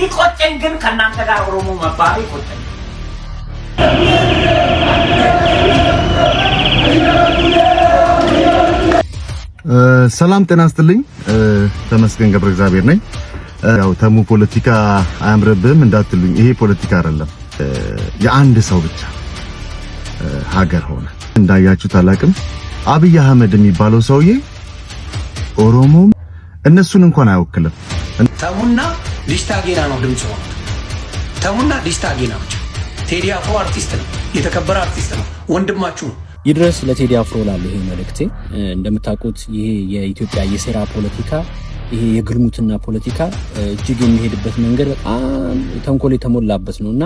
የሚቆጨኝ ግን ከእናንተ ጋር ኦሮሞ መባሉ ይቆጨኝ። ሰላም ጤና ይስጥልኝ። ተመስገን ገብረ እግዚአብሔር ነኝ። ያው ተሙ ፖለቲካ አያምርብህም እንዳትሉኝ፣ ይሄ ፖለቲካ አይደለም። የአንድ ሰው ብቻ ሀገር ሆነ እንዳያችሁት አላቅም። አብይ አህመድ የሚባለው ሰውዬ ኦሮሞም እነሱን እንኳን አይወክልም። ተሙና ዲስታ ጌና ነው ድምጽ ሆነ። ተሙና ዲስታ ጌና ብቻ። ቴዲ አፍሮ አርቲስት ነው፣ የተከበረ አርቲስት ነው፣ ወንድማችሁ ነው። ይድረስ ለቴዲ አፍሮ ላለ ይሄ መልእክቴ። እንደምታውቁት ይሄ የኢትዮጵያ የሴራ ፖለቲካ፣ ይሄ የግልሙትና ፖለቲካ እጅግ የሚሄድበት መንገድ በጣም ተንኮል የተሞላበት ነውና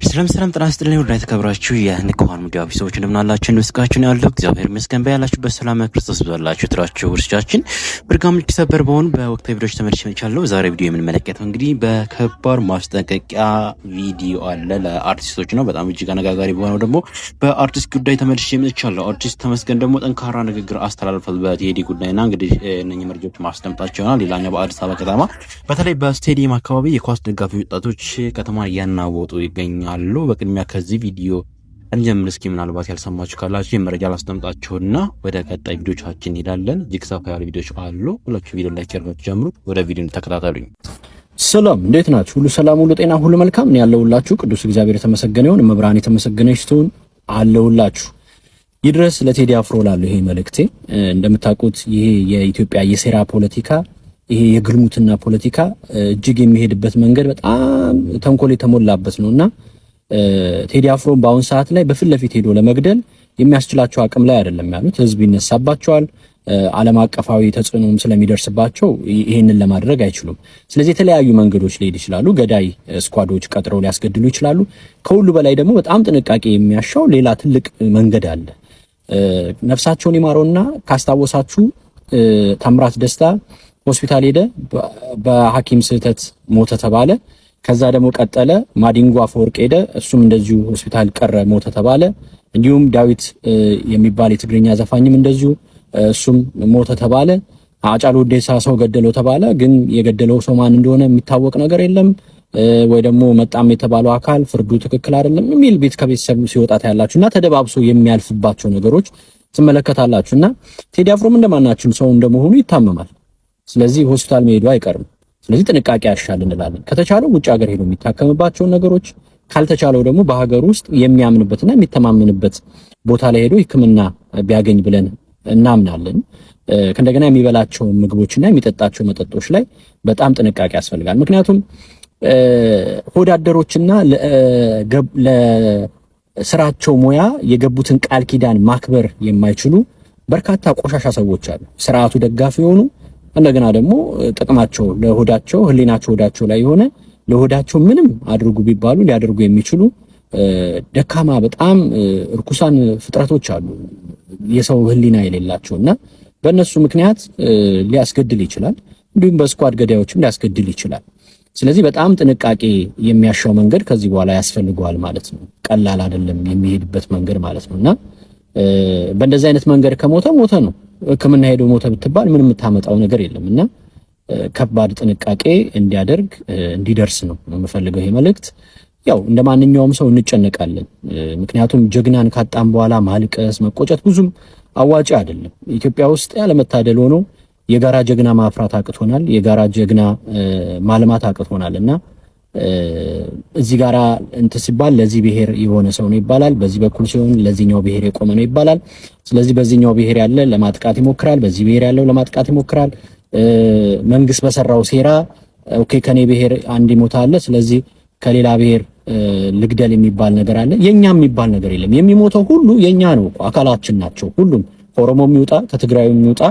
ሰላም ጤና ይስጥልኝ። ወደ ተከብራችሁ የንቁሃን ሚዲያ ቢሰዎች እንደምናላችሁ እንደስቃችሁ ያለው እግዚአብሔር ይመስገን። ባላችሁበት ሰላም ክርስቶስ ይብዛላችሁ። ትራችሁ ወርቻችን በርካም ሊሰበር በሆኑ በወቅታዊ ቪዲዮዎች ተመልሼ መጥቻለሁ። ዛሬ ቪዲዮ የምንመለከተው እንግዲህ በከባድ ማስጠንቀቂያ ቪዲዮ አለ ለአርቲስቶች ነው። በጣም እጅግ አነጋጋሪ በሆነው ደግሞ በአርቲስት ጉዳይ ተመልሼ መጥቻለሁ። አርቲስት ተመስገን ደግሞ ጠንካራ ንግግር አስተላልፏል በቴዲ ጉዳይና እንግዲህ እነኚህ መረጃዎች ማስደምጣቸው ይሆናል። ሌላኛው በአዲስ አበባ ከተማ በተለይ በስቴዲየም አካባቢ የኳስ ደጋፊ ወጣቶች ከተማ ያናወጡ ይገኛሉ። በቅድሚያ ከዚህ ቪዲዮ እንጀምር። እስኪ ምናልባት ያልሰማችሁ ካላችሁ የመረጃ ላስደምጣችሁና ወደ ቀጣይ ቪዲዮቻችን እንሄዳለን። እጅግ ሰፋ ያሉ ቪዲዮዎች አሉ። ሁላችሁ ቪዲዮ ላይ ጀምራችሁ ጀምሩ። ወደ ቪዲዮ ተከታተሉኝ። ሰላም፣ እንዴት ናችሁ? ሁሉ ሰላም፣ ሁሉ ጤና፣ ሁሉ መልካም ነው ያለውላችሁ። ቅዱስ እግዚአብሔር የተመሰገነ ይሁን። መብራን የተመሰገነች ትሁን አለውላችሁ። ይድረስ ለቴዲ አፍሮ ላለው ይሄ መልእክቴ። እንደምታውቁት ይሄ የኢትዮጵያ የሴራ ፖለቲካ፣ ይሄ የግልሙትና ፖለቲካ እጅግ የሚሄድበት መንገድ በጣም ተንኮል የተሞላበት ነውና ቴዲ አፍሮን በአሁን ሰዓት ላይ በፊት ለፊት ሄዶ ለመግደል የሚያስችላቸው አቅም ላይ አይደለም ያሉት። ህዝብ ይነሳባቸዋል። ዓለም አቀፋዊ ተጽዕኖም ስለሚደርስባቸው ይሄንን ለማድረግ አይችሉም። ስለዚህ የተለያዩ መንገዶች ሊሄድ ይችላሉ። ገዳይ ስኳዶች ቀጥረው ሊያስገድሉ ይችላሉ። ከሁሉ በላይ ደግሞ በጣም ጥንቃቄ የሚያሻው ሌላ ትልቅ መንገድ አለ። ነፍሳቸውን ይማረውና ካስታወሳችሁ ታምራት ደስታ ሆስፒታል ሄደ፣ በሐኪም ስህተት ሞተ ተባለ። ከዛ ደግሞ ቀጠለ ማዲንጎ አፈወርቅ ሄደ፣ እሱም እንደዚሁ ሆስፒታል ቀረ፣ ሞተ ተባለ። እንዲሁም ዳዊት የሚባል የትግርኛ ዘፋኝም እንደዚሁ እሱም ሞተ ተባለ። አጫሉ ሁንዴሳ ሰው ገደለው ተባለ፣ ግን የገደለው ሰው ማን እንደሆነ የሚታወቅ ነገር የለም። ወይ ደግሞ መጣም የተባለው አካል ፍርዱ ትክክል አይደለም የሚል ቤት ከቤተሰብ ሲወጣት ያላችሁና ተደባብሶ የሚያልፍባቸው ነገሮች ትመለከታላችሁና ቴዲ አፍሮም እንደማናችን ሰው እንደመሆኑ ይታመማል። ስለዚህ ሆስፒታል መሄዱ አይቀርም። ስለዚህ ጥንቃቄ ያሻል እንላለን። ከተቻለው ውጭ ሀገር ሄዶ የሚታከምባቸው ነገሮች፣ ካልተቻለው ደግሞ በሀገር ውስጥ የሚያምንበትና የሚተማመንበት ቦታ ላይ ሄዶ ሕክምና ቢያገኝ ብለን እናምናለን። ከእንደገና የሚበላቸው ምግቦችና የሚጠጣቸው መጠጦች ላይ በጣም ጥንቃቄ ያስፈልጋል። ምክንያቱም ሆዳደሮችና ለስራቸው ሙያ የገቡትን ቃል ኪዳን ማክበር የማይችሉ በርካታ ቆሻሻ ሰዎች አሉ። ስርዓቱ ደጋፊ የሆኑ እንደገና ደግሞ ጥቅማቸው ለሆዳቸው ህሊናቸው ሆዳቸው ላይ የሆነ ለሆዳቸው ምንም አድርጉ ቢባሉ ሊያደርጉ የሚችሉ ደካማ በጣም እርኩሳን ፍጥረቶች አሉ፣ የሰው ህሊና የሌላቸውና በእነሱ ምክንያት ሊያስገድል ይችላል። እንዲሁም በስኳድ ገዳዮችም ሊያስገድል ይችላል። ስለዚህ በጣም ጥንቃቄ የሚያሻው መንገድ ከዚህ በኋላ ያስፈልገዋል ማለት ነው። ቀላል አይደለም የሚሄድበት መንገድ ማለት ነውና በእንደዚህ አይነት መንገድ ከሞተ ሞተ ነው። ሕክምና ሄዶ ሞተ ብትባል ምንም የምታመጣው ነገር የለምና ከባድ ጥንቃቄ እንዲያደርግ እንዲደርስ ነው የምፈልገው ይሄ መልእክት። ያው እንደማንኛውም ሰው እንጨነቃለን። ምክንያቱም ጀግናን ካጣም በኋላ ማልቀስ መቆጨት ብዙም አዋጪ አይደለም። ኢትዮጵያ ውስጥ ያለመታደል ሆኖ የጋራ ጀግና ማፍራት አቅቶናል። የጋራ ጀግና ማልማት አቅቶናልና እዚህ ጋራ እንት ሲባል ለዚህ ብሔር የሆነ ሰው ነው ይባላል፣ በዚህ በኩል ሲሆን ለዚህኛው ብሔር የቆመ ነው ይባላል። ስለዚህ በዚህኛው ብሔር ያለ ለማጥቃት ይሞክራል፣ በዚህ ብሔር ያለው ለማጥቃት ይሞክራል። መንግስት በሰራው ሴራ ኦኬ ከኔ ብሔር አንድ ይሞታል፣ ስለዚህ ከሌላ ብሔር ልግደል የሚባል ነገር አለ። የኛ የሚባል ነገር የለም። የሚሞተው ሁሉ የኛ ነው፣ አካላችን ናቸው። ሁሉም ከኦሮሞም ይውጣ፣ ከትግራይም ይውጣ፣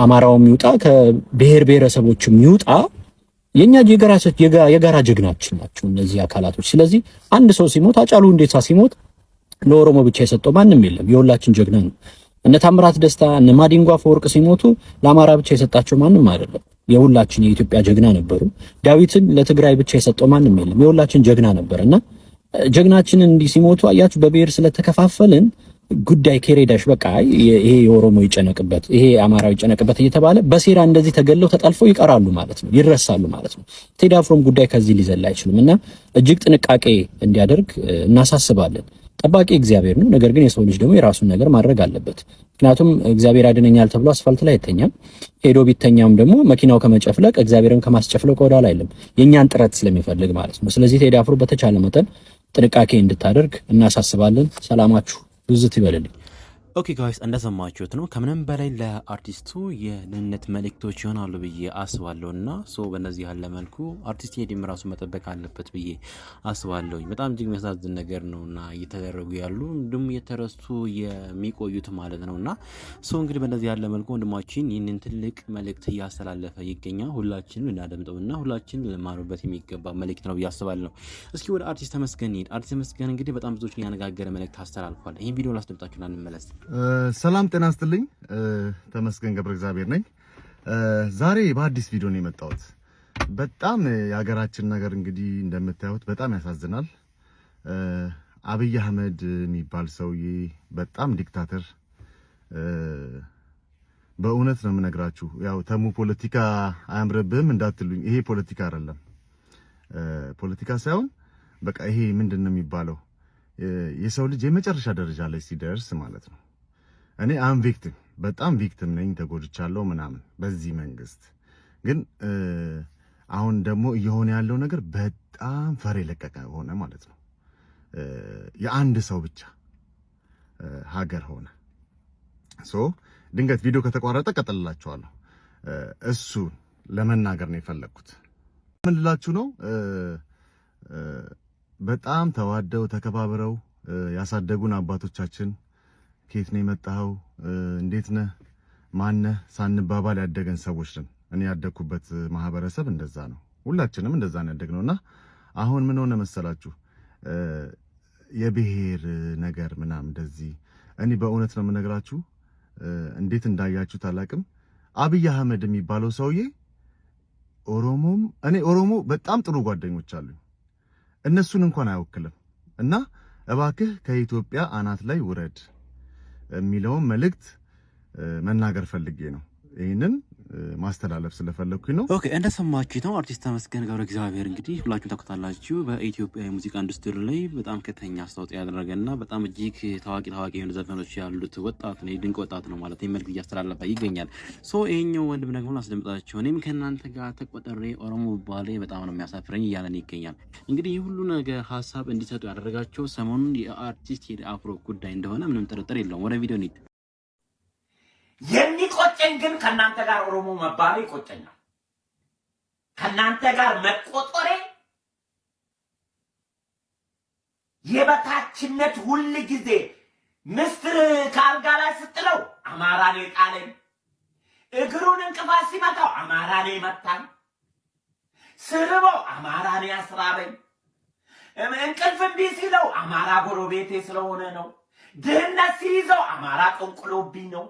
አማራውም ይውጣ፣ ከብሔር ብሔረሰቦችም ይውጣ፣ የኛ የጋራ ጀግናችን ናቸው እነዚህ አካላቶች። ስለዚህ አንድ ሰው ሲሞት፣ አጫሉ ሁንዴሳ ሲሞት ለኦሮሞ ብቻ የሰጠው ማንም የለም፣ የሁላችን ጀግና ነው። እነ ታምራት ደስታ እነ ማዲንጎ አፈወርቅ ሲሞቱ ለአማራ ብቻ የሰጣቸው ማንም አይደለም፣ የሁላችን የኢትዮጵያ ጀግና ነበሩ። ዳዊትን ለትግራይ ብቻ የሰጠው ማንም የለም፣ የሁላችን ጀግና ነበርና ጀግናችንን እንዲህ ሲሞቱ አያችሁ፣ በብሔር ስለተከፋፈልን ጉዳይ ከሬዳሽ በቃ ይሄ የኦሮሞ ይጨነቅበት፣ ይሄ አማራው ይጨነቅበት እየተባለ በሴራ እንደዚህ ተገለው ተጠልፈው ይቀራሉ ማለት ነው፣ ይረሳሉ ማለት ነው። ቴዲ አፍሮም ጉዳይ ከዚህ ሊዘላ አይችልም እና እጅግ ጥንቃቄ እንዲያደርግ እናሳስባለን። ጠባቂ እግዚአብሔር ነው። ነገር ግን የሰው ልጅ ደግሞ የራሱን ነገር ማድረግ አለበት። ምክንያቱም እግዚአብሔር ያድነኛል ተብሎ አስፋልት ላይ አይተኛም። ሄዶ ቢተኛም ደግሞ መኪናው ከመጨፍለቅ እግዚአብሔርን ከማስጨፍለቅ ወደ ኋላ አይልም፣ የኛን ጥረት ስለሚፈልግ ማለት ነው። ስለዚህ ቴዲ አፍሮ በተቻለ መጠን ጥንቃቄ እንድታደርግ እናሳስባለን። ሰላማችሁ ብዝት ይበልልኝ። ኦኬ ጋይስ እንደሰማችሁት ነው። ከምንም በላይ ለአርቲስቱ የደህንነት መልእክቶች ይሆናሉ ብዬ አስባለሁ እና በእነዚህ ያለ መልኩ አርቲስት ቴዲም ራሱ መጠበቅ አለበት ብዬ አስባለሁ። በጣም እጅግ የሚያሳዝን ነገር ነው እና እየተደረጉ ያሉ እንዲሁም እየተረሱ የሚቆዩት ማለት ነው እና እንግዲህ በእነዚህ ያለ መልኩ ወንድማችን ይህንን ትልቅ መልእክት እያስተላለፈ ይገኛል። ሁላችንም ልናደምጠው እና ሁላችንም ልንማሩበት የሚገባ መልእክት ነው ብዬ አስባለሁ። እስኪ ወደ አርቲስት ተመስገን ሄድ። አርቲስት ተመስገን እንግዲህ በጣም ብዙዎችን ያነጋገረ መልእክት አስተላልፏል። ይህን ቪዲዮ ላስደምጣችሁና እንመለስ። ሰላም ጤና ይስጥልኝ። ተመስገን ገብረ እግዚአብሔር ነኝ። ዛሬ በአዲስ ቪዲዮ ነው የመጣሁት። በጣም የሀገራችን ነገር እንግዲህ እንደምታዩት በጣም ያሳዝናል። አብይ አህመድ የሚባል ሰውዬ በጣም ዲክታተር፣ በእውነት ነው የምነግራችሁ። ያው ተሙ ፖለቲካ አያምርብህም እንዳትሉኝ፣ ይሄ ፖለቲካ አይደለም። ፖለቲካ ሳይሆን በቃ ይሄ ምንድነው የሚባለው የሰው ልጅ የመጨረሻ ደረጃ ላይ ሲደርስ ማለት ነው። እኔ አም ቪክቲም በጣም ቪክቲም ነኝ፣ ተጎድቻለሁ ምናምን በዚህ መንግስት። ግን አሁን ደግሞ እየሆነ ያለው ነገር በጣም ፈር የለቀቀ ሆነ ማለት ነው። የአንድ ሰው ብቻ ሀገር ሆነ። ድንገት ቪዲዮ ከተቋረጠ ቀጥልላችኋለሁ። እሱን ለመናገር ነው የፈለኩት። ምን ልላችሁ ነው? በጣም ተዋደው ተከባብረው ያሳደጉን አባቶቻችን ከየት ነው የመጣው፣ እንዴት ነህ፣ ማን ነህ ሳንባባል ያደገን ሰዎች ነን። እኔ ያደግኩበት ማህበረሰብ እንደዛ ነው። ሁላችንም እንደዛ ነው ያደግነውና አሁን ምን ሆነ መሰላችሁ? የብሔር ነገር ምናምን እንደዚህ። እኔ በእውነት ነው የምነግራችሁ፣ እንዴት እንዳያችሁት አላቅም። አብይ አህመድ የሚባለው ሰውዬ ኦሮሞም፣ እኔ ኦሮሞ በጣም ጥሩ ጓደኞች አሉኝ፣ እነሱን እንኳን አይወክልም። እና እባክህ ከኢትዮጵያ አናት ላይ ውረድ የሚለውን መልእክት መናገር ፈልጌ ነው። ይህንን ማስተላለፍ ስለፈለኩኝ ነው። ኦኬ እንደሰማችሁት ነው አርቲስት ተመስገን ገብረ እግዚአብሔር እንግዲህ ሁላችሁም ታውቁታላችሁ። በኢትዮጵያ የሙዚቃ ኢንዱስትሪ ላይ በጣም ከፍተኛ አስተዋጽኦ ያደረገና በጣም እጅግ ታዋቂ የሆኑ ዘፈኖች ያሉት ወጣት ነው፣ ድንቅ ወጣት ነው ማለት መልእክት እያስተላለፈ ይገኛል። ይሄኛው ወንድም ደግሞ ላስደምጣችሁ። እኔም ከእናንተ ጋር ተቆጥሬ ኦሮሞ ባሌ በጣም ነው የሚያሳፍረኝ እያለን ይገኛል። እንግዲህ ይህ ሁሉ ነገር ሀሳብ እንዲሰጡ ያደረጋቸው ሰሞኑን የአርቲስት ቴዲ አፍሮ ጉዳይ እንደሆነ ምንም ጥርጥር የለውም። ወደ ቪዲዮ እንሂድ። የሚቆጨኝ ግን ከናንተ ጋር ኦሮሞ መባሌ ይቆጨኛል። ከናንተ ጋር መቆጠሬ የበታችነት ሁል ጊዜ ምስር ካልጋ ላይ ስትለው አማራ ነው የጣለኝ፣ እግሩን እንቅፋት ሲመታው አማራ ነው የመታኝ፣ ስርበው አማራ ነው ያስራበኝ፣ እንቅልፍ እምቢ ሲለው አማራ ጎረቤቴ ስለሆነ ነው፣ ድህነት ሲይዘው አማራ ቆንቁሎብኝ ነው።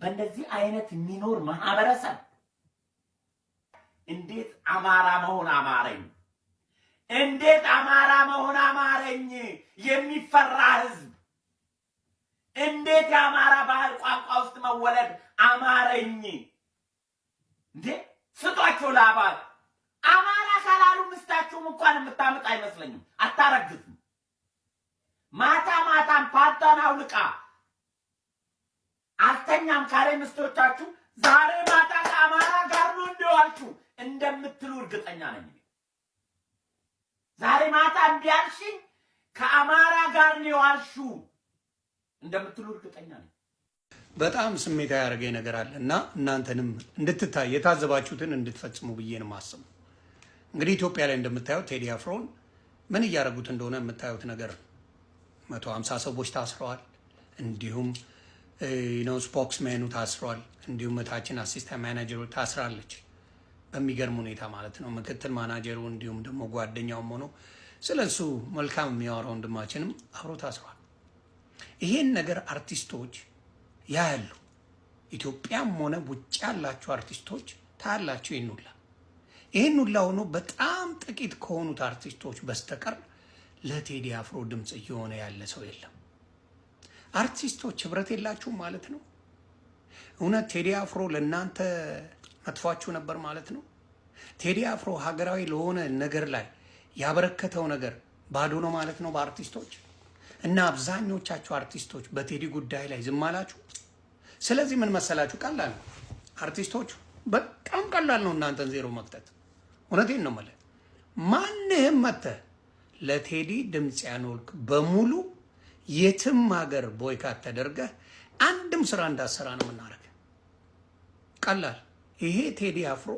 በእንደዚህ አይነት የሚኖር ማህበረሰብ እንዴት አማራ መሆን አማረኝ? እንዴት አማራ መሆን አማረኝ? የሚፈራ ህዝብ እንዴት የአማራ ባህል ቋንቋ ውስጥ መወለድ አማረኝ? እንዴ ስጧቸው ለአባል አማራ ካላሉ ምስታችሁም እንኳን የምታምጥ አይመስለኝም። አታረግዝም። ማታ ማታም ፓንታን አውልቃ አልተኛም ካለ ምስቶቻችሁ ዛሬ ማታ ከአማራ ጋር ነው እንደዋልችሁ እንደምትሉ እርግጠኛ ነኝ። ዛሬ ማታ እንዲያልሽኝ ከአማራ ጋር ነው የዋልሽው እንደምትሉ እርግጠኛ ነኝ። በጣም ስሜታዊ ያደረገኝ ነገር አለ እና እናንተንም እንድትታይ የታዘባችሁትን እንድትፈጽሙ ብዬ ነው የማስበው። እንግዲህ ኢትዮጵያ ላይ እንደምታዩት ቴዲ አፍሮን ምን እያደረጉት እንደሆነ የምታዩት ነገር 150 ሰዎች ታስረዋል። እንዲሁም ስፖክስሜኑ ታስሯል። እንዲሁም እታችን አሲስታንት ማናጀሩ ታስራለች በሚገርም ሁኔታ ማለት ነው። ምክትል ማናጀሩ እንዲሁም ደግሞ ጓደኛውም ሆኖ ስለሱ መልካም የሚያወራው ወንድማችንም አብሮ ታስሯል። ይሄን ነገር አርቲስቶች ያያሉ። ኢትዮጵያም ሆነ ውጭ ያላችሁ አርቲስቶች ታያላችሁ። ይሄን ሁላ ሆኖ በጣም ጥቂት ከሆኑት አርቲስቶች በስተቀር ለቴዲ አፍሮ ድምጽ እየሆነ ያለ ሰው የለም። አርቲስቶች ህብረት የላችሁም ማለት ነው? እውነት ቴዲ አፍሮ ለእናንተ መጥፏችሁ ነበር ማለት ነው? ቴዲ አፍሮ ሀገራዊ ለሆነ ነገር ላይ ያበረከተው ነገር ባዶ ነው ማለት ነው በአርቲስቶች? እና አብዛኞቻችሁ አርቲስቶች በቴዲ ጉዳይ ላይ ዝም አላችሁ። ስለዚህ ምን መሰላችሁ? ቀላል ነው አርቲስቶቹ፣ በጣም ቀላል ነው እናንተን ዜሮ መክተት። እውነቴን ነው ማለት ማንህም መተህ ለቴዲ ድምፅ ያኖርክ በሙሉ የትም ሀገር ቦይካት ተደርገህ አንድም ስራ እንዳሰራ ነው የምናደርገው። ቀላል። ይሄ ቴዲ አፍሮ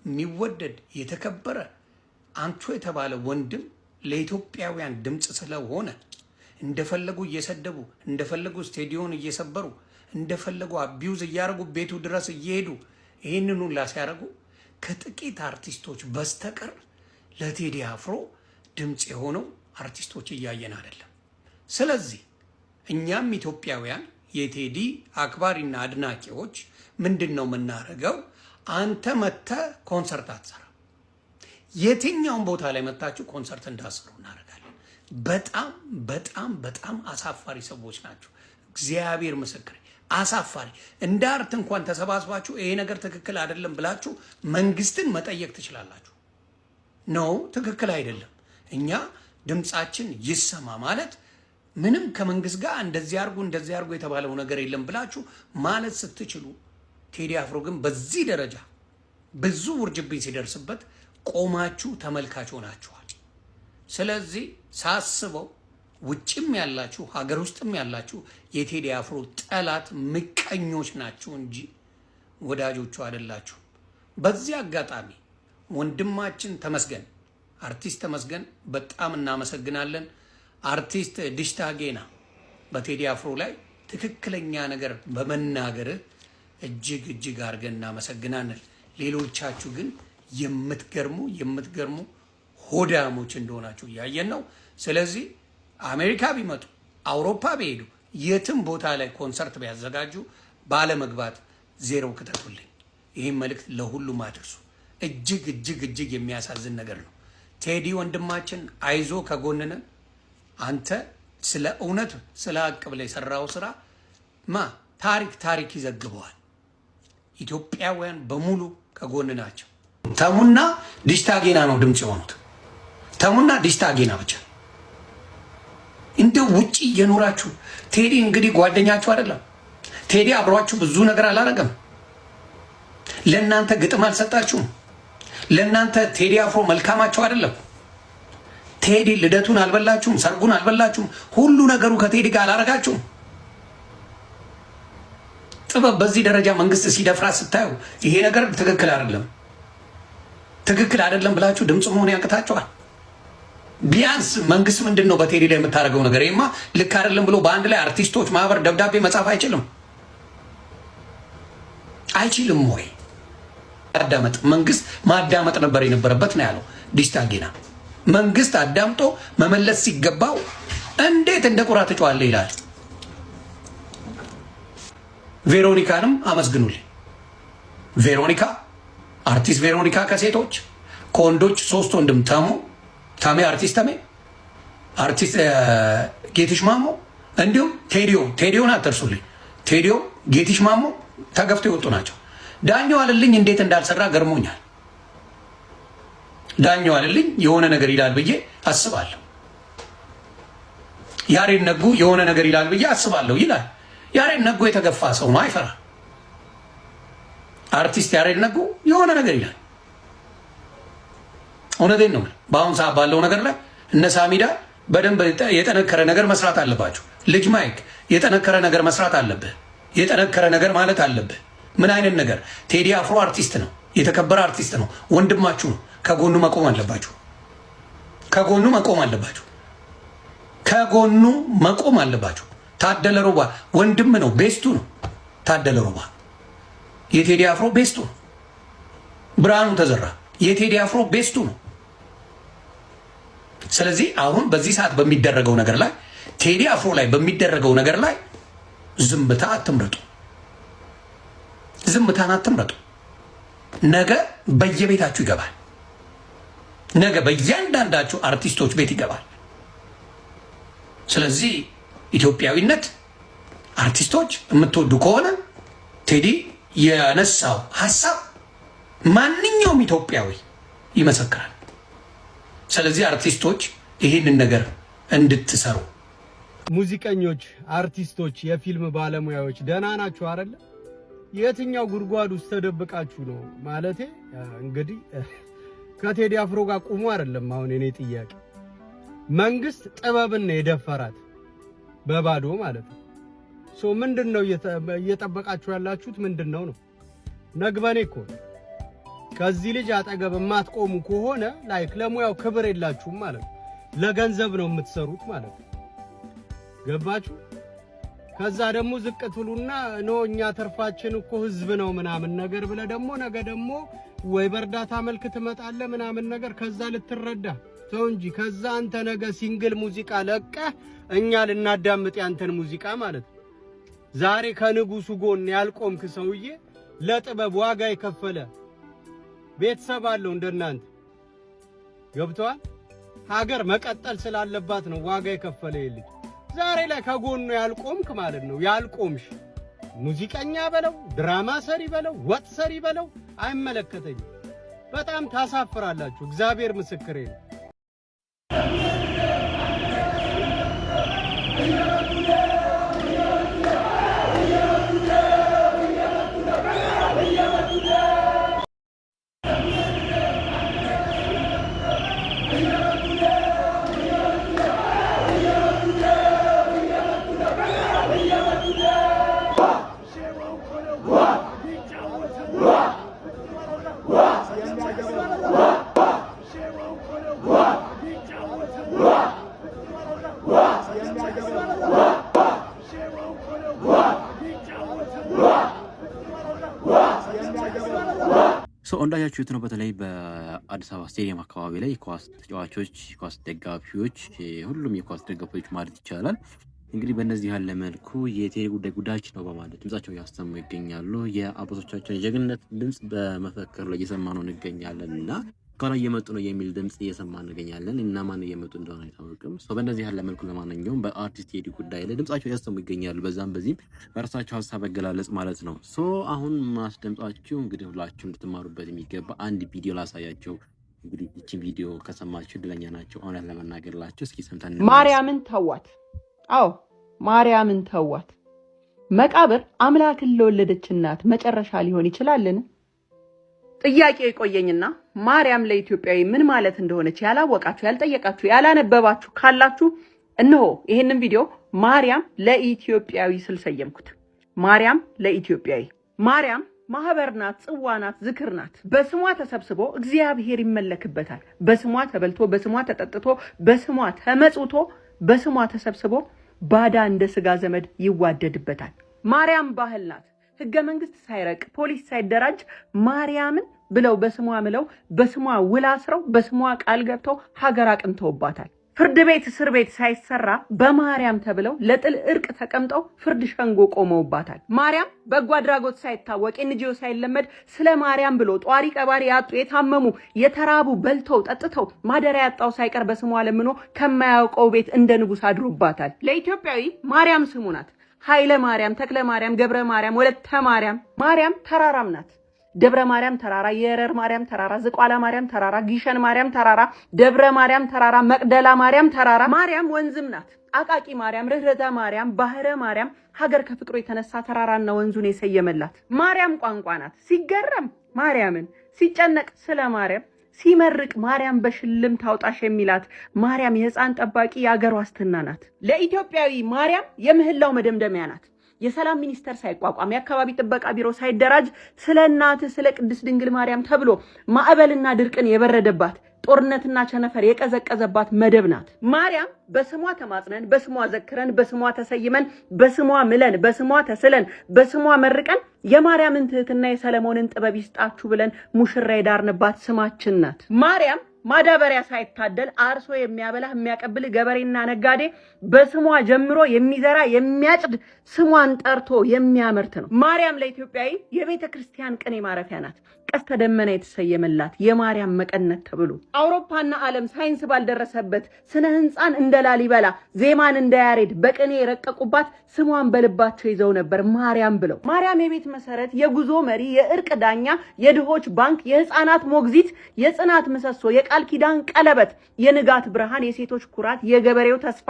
የሚወደድ የተከበረ አንቱ የተባለ ወንድም ለኢትዮጵያውያን ድምፅ ስለሆነ እንደፈለጉ እየሰደቡ እንደፈለጉ ስቴዲዮን እየሰበሩ እንደፈለጉ አቢዩዝ እያደረጉ ቤቱ ድረስ እየሄዱ ይህንን ሁላ ሲያደርጉ ከጥቂት አርቲስቶች በስተቀር ለቴዲ አፍሮ ድምፅ የሆነው አርቲስቶች እያየን አይደለም። ስለዚህ እኛም ኢትዮጵያውያን የቴዲ አክባሪና አድናቂዎች ምንድን ነው የምናደርገው? አንተ መተህ ኮንሰርት አትሰራ፣ የትኛውን ቦታ ላይ መታችሁ ኮንሰርት እንዳሰሩ እናደርጋለን። በጣም በጣም በጣም አሳፋሪ ሰዎች ናቸው። እግዚአብሔር ምስክር፣ አሳፋሪ። እንደ አርት እንኳን ተሰባስባችሁ ይሄ ነገር ትክክል አይደለም ብላችሁ መንግስትን መጠየቅ ትችላላችሁ። ነው ትክክል አይደለም፣ እኛ ድምፃችን ይሰማ ማለት ምንም ከመንግስት ጋር እንደዚህ አድርጉ የተባለው ነገር የለም ብላችሁ ማለት ስትችሉ፣ ቴዲ አፍሮ ግን በዚህ ደረጃ ብዙ ውርጅብኝ ሲደርስበት ቆማችሁ ተመልካች ሆናችኋል። ስለዚህ ሳስበው ውጭም ያላችሁ ሀገር ውስጥም ያላችሁ የቴዲ አፍሮ ጠላት ምቀኞች ናችሁ እንጂ ወዳጆቹ አይደላችሁ። በዚህ አጋጣሚ ወንድማችን ተመስገን፣ አርቲስት ተመስገን በጣም እናመሰግናለን። አርቲስት ዲሽታ ጌና በቴዲ አፍሮ ላይ ትክክለኛ ነገር በመናገርህ እጅግ እጅግ አድርገን እናመሰግናለን። ሌሎቻችሁ ግን የምትገርሙ ሆዳሞች እንደሆናችሁ እያየን ነው። ስለዚህ አሜሪካ ቢመጡ አውሮፓ ቢሄዱ የትም ቦታ ላይ ኮንሰርት ቢያዘጋጁ ባለመግባት ዜሮ ክተቱልኝ። ይህም መልእክት ለሁሉም አድርሱ። እጅግ እጅግ እጅግ የሚያሳዝን ነገር ነው። ቴዲ ወንድማችን አይዞ ከጎንነን። አንተ ስለ እውነት ስለ ሀቅ ብለህ የሰራው ስራ ታሪክ ይዘግበዋል። ኢትዮጵያውያን በሙሉ ከጎን ናቸው። ተሙና ዲሽታ ጌና ነው ድምፅ የሆኑት። ተሙና ዲሽታ ጌና ብቻ። እንደው ውጪ እየኖራችሁ ቴዲ እንግዲህ ጓደኛችሁ አይደለም። ቴዲ አብሯችሁ ብዙ ነገር አላረገም። ለእናንተ ግጥም አልሰጣችሁም። ለእናንተ ቴዲ አፍሮ መልካማችሁ አይደለም። ቴዲ ልደቱን አልበላችሁም፣ ሰርጉን አልበላችሁም። ሁሉ ነገሩ ከቴዲ ጋር አላረጋችሁም። ጥበብ በዚህ ደረጃ መንግስት ሲደፍራ ስታዩ ይሄ ነገር ትክክል አይደለም ብላችሁ ድምፅ መሆን ያቅታችኋል። ቢያንስ መንግስት ምንድን ነው በቴዲ ላይ የምታደርገው ነገር? ይሄማ ልክ አይደለም ብሎ በአንድ ላይ አርቲስቶች ማህበር ደብዳቤ መጻፍ አይችልም ወይ? አዳመጥ መንግስት ማዳመጥ ነበር የነበረበት ነው ያለው ዲሽታ ጌና። መንግስት አዳምጦ መመለስ ሲገባው እንዴት እንደ ቁራ ትጮኻለህ ይላል። ቬሮኒካንም አመስግኑልኝ። ቬሮኒካ አርቲስት ቬሮኒካ ከሴቶች ከወንዶች 3 ወንድም ተሜ አርቲስት ተሜ አርቲስት ጌትሽ ማሞ እንዲሁም ቴዲዮን አትርሱልኝ። ቴዲዮ ጌትሽ ማሞ ተገፍቶ የወጡ ናቸው። ዳኛው አለልኝ እንዴት እንዳልሰራ ገርሞኛል። ዳኛው አለልኝ የሆነ ነገር ይላል ብዬ አስባለሁ። ያሬድ ነጉ የሆነ ነገር ይላል ብዬ አስባለሁ ይላል። ያሬድ ነጉ የተገፋ ሰው ነው፣ አይፈራ። አርቲስት ያሬድ ነጉ የሆነ ነገር ይላል። እውነቴን ነው። በአሁኑ ሰዓት ባለው ነገር ላይ እነ ሳሚዳ በደንብ የጠነከረ ነገር መስራት አለባችሁ። ልጅ ማይክ የጠነከረ ነገር መስራት አለብህ። የጠነከረ ነገር ማለት አለብህ። ምን አይነት ነገር? ቴዲ አፍሮ አርቲስት ነው፣ የተከበረ አርቲስት ነው፣ ወንድማችሁ ነው። ከጎኑ መቆም አለባችሁ። ከጎኑ መቆም አለባችሁ። ታደለ ሮባ ወንድም ነው፣ ቤስቱ ነው። ታደለ ሮባ የቴዲ አፍሮ ቤስቱ ነው። ብርሃኑ ተዘራ የቴዲ አፍሮ ቤስቱ ነው። ስለዚህ አሁን በዚህ ሰዓት በሚደረገው ነገር ላይ ቴዲ አፍሮ ላይ በሚደረገው ነገር ላይ ዝምታን አትምረጡ። ነገ በየቤታችሁ ይገባል። ነገ በእያንዳንዳችሁ አርቲስቶች ቤት ይገባል። ስለዚህ ኢትዮጵያዊነት አርቲስቶች የምትወዱ ከሆነ ቴዲ የነሳው ሐሳብ ማንኛውም ኢትዮጵያዊ ይመሰክራል። ስለዚህ አርቲስቶች ይሄንን ነገር እንድትሰሩ ሙዚቀኞች፣ አርቲስቶች፣ የፊልም ባለሙያዎች ደህና ናችሁ አይደል? የትኛው ጉድጓድ ውስጥ ተደብቃችሁ ነው? ማለቴ እንግዲህ ከቴዲ አፍሮ ጋር ቁሙ አይደለም አሁን እኔ ጥያቄ። መንግስት ጥበብን ነው የደፈራት በባዶ ማለት ነው። ምንድነው እየጠበቃችሁ ያላችሁት? ምንድነው ነው? ነግበኔ እኮ ከዚህ ልጅ አጠገብ የማትቆሙ ከሆነ ላይክ ለሙያው ክብር የላችሁም ማለት ነው። ለገንዘብ ነው የምትሰሩት ማለት ነው። ገባችሁ? ከዛ ደግሞ ዝቅ ትሉና ነው እኛ ተርፋችን እኮ ህዝብ ነው ምናምን ነገር ብለ ደግሞ ነገ ደግሞ ወይ በርዳታ መልክ ትመጣለ ምናምን ነገር ከዛ ልትረዳ ተው እንጂ። ከዛ አንተ ነገ ሲንግል ሙዚቃ ለቀ እኛ ልናዳምጥ ያንተን ሙዚቃ ማለት ነው። ዛሬ ከንጉሱ ጎን ያልቆምክ ሰውዬ ለጥበብ ዋጋ የከፈለ ቤተሰብ አለው እንደናንተ ገብቷል። ሀገር መቀጠል ስላለባት ነው ዋጋ የከፈለ ይልኝ። ዛሬ ላይ ከጎኑ ያልቆምክ ማለት ነው። ያልቆምሽ ሙዚቀኛ በለው ድራማ ሰሪ በለው ወጥ ሰሪ በለው አይመለከተኝም። በጣም ታሳፍራላችሁ። እግዚአብሔር ምስክሬ ነው። እንዳያችሁት ነው። በተለይ በአዲስ አበባ ስቴዲየም አካባቢ ላይ የኳስ ተጫዋቾች፣ የኳስ ደጋፊዎች፣ ሁሉም የኳስ ደጋፊዎች ማለት ይቻላል እንግዲህ በእነዚህ ያለ መልኩ የቴዲ ጉዳያችን ነው በማለት ድምጻቸው ያሰሙ ይገኛሉ። የአባቶቻችን የጀግንነት ድምጽ በመፈክር ላይ እየሰማነው እንገኛለንና ከኋላ እየመጡ ነው የሚል ድምጽ እየሰማን እንገኛለን እና ማን እየመጡ እንደሆነ አይታወቅም። በእነዚህ ያለ መልኩ ለማንኛውም በአርቲስት ቴዲ ጉዳይ ላይ ድምጻቸው ያሰሙ ይገኛሉ። በዛም በዚህም በራሳቸው ሀሳብ አገላለጽ ማለት ነው። አሁን ማስደምጣችሁ እንግዲህ ሁላችሁ እንድትማሩበት የሚገባ አንድ ቪዲዮ ላሳያችሁ። እንግዲህ እቺ ቪዲዮ ከሰማችሁ እድለኛ ናቸው። እውነት ለመናገርላችሁ እስኪ ሰምተን ማርያምን ተዋት። አዎ ማርያምን ተዋት። መቃብር አምላክን ለወለደች እናት መጨረሻ ሊሆን ይችላልን? ጥያቄ የቆየኝና ማርያም ለኢትዮጵያዊ ምን ማለት እንደሆነች ያላወቃችሁ፣ ያልጠየቃችሁ፣ ያላነበባችሁ ካላችሁ እነሆ ይሄንን ቪዲዮ ማርያም ለኢትዮጵያዊ ስል ሰየምኩት። ማርያም ለኢትዮጵያዊ። ማርያም ማህበር ናት፣ ጽዋ ናት፣ ዝክር ናት። በስሟ ተሰብስቦ እግዚአብሔር ይመለክበታል። በስሟ ተበልቶ፣ በስሟ ተጠጥቶ፣ በስሟ ተመጽውቶ፣ በስሟ ተሰብስቦ ባዳ እንደ ስጋ ዘመድ ይዋደድበታል። ማርያም ባህል ናት። ህገ መንግስት ሳይረቅ ፖሊስ ሳይደራጅ ማርያምን ብለው በስሟ ምለው በስሟ ውል አስረው በስሟ ቃል ገብተው ሀገር አቅንተውባታል። ፍርድ ቤት እስር ቤት ሳይሰራ በማርያም ተብለው ለጥል እርቅ ተቀምጠው ፍርድ ሸንጎ ቆመውባታል። ማርያም በጎ አድራጎት ሳይታወቅ ኤንጂኦ ሳይለመድ ስለ ማርያም ብሎ ጧሪ ቀባሪ ያጡ የታመሙ የተራቡ በልተው ጠጥተው ማደሪያ ያጣው ሳይቀር በስሟ ለምኖ ከማያውቀው ቤት እንደ ንጉስ አድሮባታል። ለኢትዮጵያዊ ማርያም ስሙ ናት። ኃይለ ማርያም፣ ተክለ ማርያም፣ ገብረ ማርያም፣ ወለተ ማርያም። ማርያም ተራራም ናት። ደብረ ማርያም ተራራ፣ የረር ማርያም ተራራ፣ ዝቋላ ማርያም ተራራ፣ ጊሸን ማርያም ተራራ፣ ደብረ ማርያም ተራራ፣ መቅደላ ማርያም ተራራ። ማርያም ወንዝም ናት። አቃቂ ማርያም፣ ርህረተ ማርያም፣ ባህረ ማርያም ሀገር ከፍቅሩ የተነሳ ተራራና ወንዙን የሰየመላት። ማርያም ቋንቋ ናት። ሲገረም ማርያምን፣ ሲጨነቅ ስለ ማርያም፣ ሲመርቅ ማርያም በሽልም ታውጣሽ የሚላት ማርያም የህፃን ጠባቂ የአገር ዋስትና ናት። ለኢትዮጵያዊ ማርያም የምህላው መደምደሚያ ናት። የሰላም ሚኒስቴር ሳይቋቋም የአካባቢ ጥበቃ ቢሮ ሳይደራጅ ስለ እናት ስለ ቅድስት ድንግል ማርያም ተብሎ ማዕበልና ድርቅን የበረደባት ጦርነትና ቸነፈር የቀዘቀዘባት መደብ ናት። ማርያም በስሟ ተማጽነን፣ በስሟ ዘክረን፣ በስሟ ተሰይመን፣ በስሟ ምለን፣ በስሟ ተስለን፣ በስሟ መርቀን የማርያምን ትህትና የሰለሞንን ጥበብ ይስጣችሁ ብለን ሙሽራ የዳርንባት ስማችን ናት። ማርያም ማዳበሪያ ሳይታደል አርሶ የሚያበላ የሚያቀብል ገበሬና ነጋዴ በስሟ ጀምሮ የሚዘራ የሚያጭድ ስሟን ጠርቶ የሚያመርት ነው። ማርያም ለኢትዮጵያዊ የቤተ ክርስቲያን ቅኔ ማረፊያ ናት። ቀስተ ደመና የተሰየመላት የማርያም መቀነት ተብሎ አውሮፓና ዓለም ሳይንስ ባልደረሰበት ስነ ህንፃን እንደ ላሊበላ ዜማን እንደ ያሬድ በቅኔ የረቀቁባት ስሟን በልባቸው ይዘው ነበር ማርያም ብለው። ማርያም የቤት መሰረት፣ የጉዞ መሪ፣ የእርቅ ዳኛ፣ የድሆች ባንክ፣ የህፃናት ሞግዚት፣ የጽናት ምሰሶ፣ የቃል ኪዳን ቀለበት፣ የንጋት ብርሃን፣ የሴቶች ኩራት፣ የገበሬው ተስፋ፣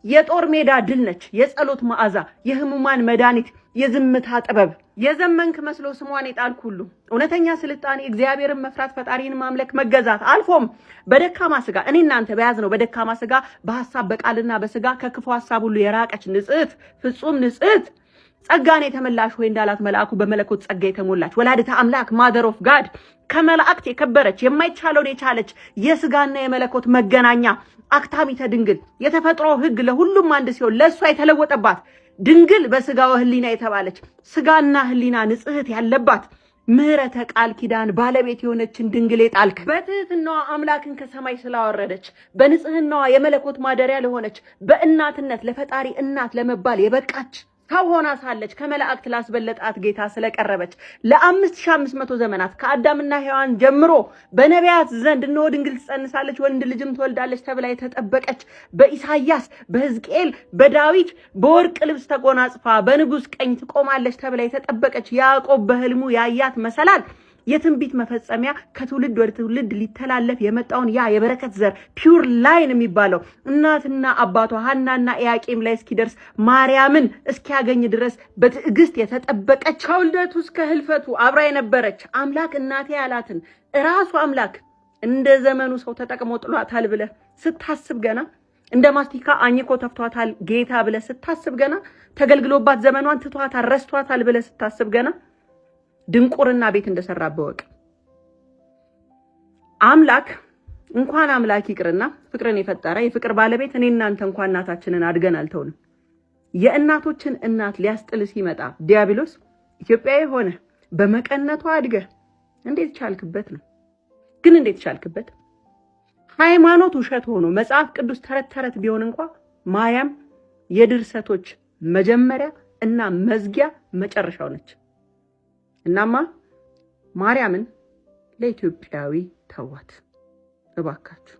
የጦር ሜዳ ድል ነች። የጸሎት መዓዛ፣ የህሙማን መድኃኒት፣ የዝምታ ጥበብ። የዘመንክ መስሎ ስሟን የጣልክ ሁሉ እውነተኛ ስልጣኔ እግዚአብሔርን መፍራት፣ ፈጣሪን ማምለክ፣ መገዛት አልፎም በደካማ ስጋ እኔ እናንተ በያዝነው በደካማ ስጋ በሐሳብ በቃልና በስጋ ከክፉ ሐሳብ ሁሉ የራቀች ንጽሕት ፍጹም ንጽሕት ጸጋን የተመላሽ ሆይ እንዳላት መልአኩ በመለኮት ጸጋ የተሞላች ወላዲተ አምላክ ማደር ኦፍ ጋድ ከመላእክት የከበረች የማይቻለውን የቻለች የስጋና የመለኮት መገናኛ አክታሚተ ድንግል የተፈጥሮ ሕግ ለሁሉም አንድ ሲሆን ለእሷ የተለወጠባት ድንግል በስጋው ህሊና የተባለች ስጋና ህሊና ንጽሕት ያለባት ምህረተ ቃል ኪዳን ባለቤት የሆነችን ድንግል የጣልክ በትህትናዋ አምላክን ከሰማይ ስላወረደች በንጽህናዋ የመለኮት ማደሪያ ለሆነች በእናትነት ለፈጣሪ እናት ለመባል የበቃች ሰው ሆና ሳለች ከመላእክት ላስበለጣት ጌታ ስለቀረበች ለ5500 ዘመናት ከአዳምና ሔዋን ጀምሮ በነቢያት ዘንድ እነሆ ድንግል ትጸንሳለች ወንድ ልጅም ትወልዳለች ተብላ የተጠበቀች በኢሳይያስ በሕዝቅኤል በዳዊት በወርቅ ልብስ ተጎናጽፋ በንጉስ ቀኝ ትቆማለች ተብላ የተጠበቀች ያዕቆብ በህልሙ ያያት መሰላል የትንቢት መፈጸሚያ ከትውልድ ወደ ትውልድ ሊተላለፍ የመጣውን ያ የበረከት ዘር ፒውር ላይን የሚባለው እናትና አባቷ ሐናና ኢያቄም ላይ እስኪደርስ ማርያምን እስኪያገኝ ድረስ በትዕግስት የተጠበቀች ከውልደቱ እስከ ህልፈቱ አብራ የነበረች አምላክ እናቴ ያላትን ራሱ አምላክ እንደ ዘመኑ ሰው ተጠቅሞ ጥሏታል ብለ ስታስብ ገና እንደ ማስቲካ አኝኮ ተፍቷታል ጌታ ብለ ስታስብ ገና ተገልግሎባት ዘመኗን ትቷታል ረስቷታል ብለ ስታስብ ገና ድንቁርና ቤት እንደሰራበት ወቅ አምላክ እንኳን አምላክ ይቅርና ፍቅርን የፈጠረ የፍቅር ባለቤት እኔ እናንተ እንኳን እናታችንን አድገን አልተውንም። የእናቶችን እናት ሊያስጥል ሲመጣ ዲያብሎስ ኢትዮጵያዊ ሆነ በመቀነቷ አድገ እንዴት ቻልክበት ነው? ግን እንዴት ቻልክበት? ሃይማኖት ውሸት ሆኖ መጽሐፍ ቅዱስ ተረት ተረት ቢሆን እንኳን ማርያም የድርሰቶች መጀመሪያ እና መዝጊያ መጨረሻው ነች። እናማ ማርያምን ለኢትዮጵያዊ ተዋት እባካችሁ።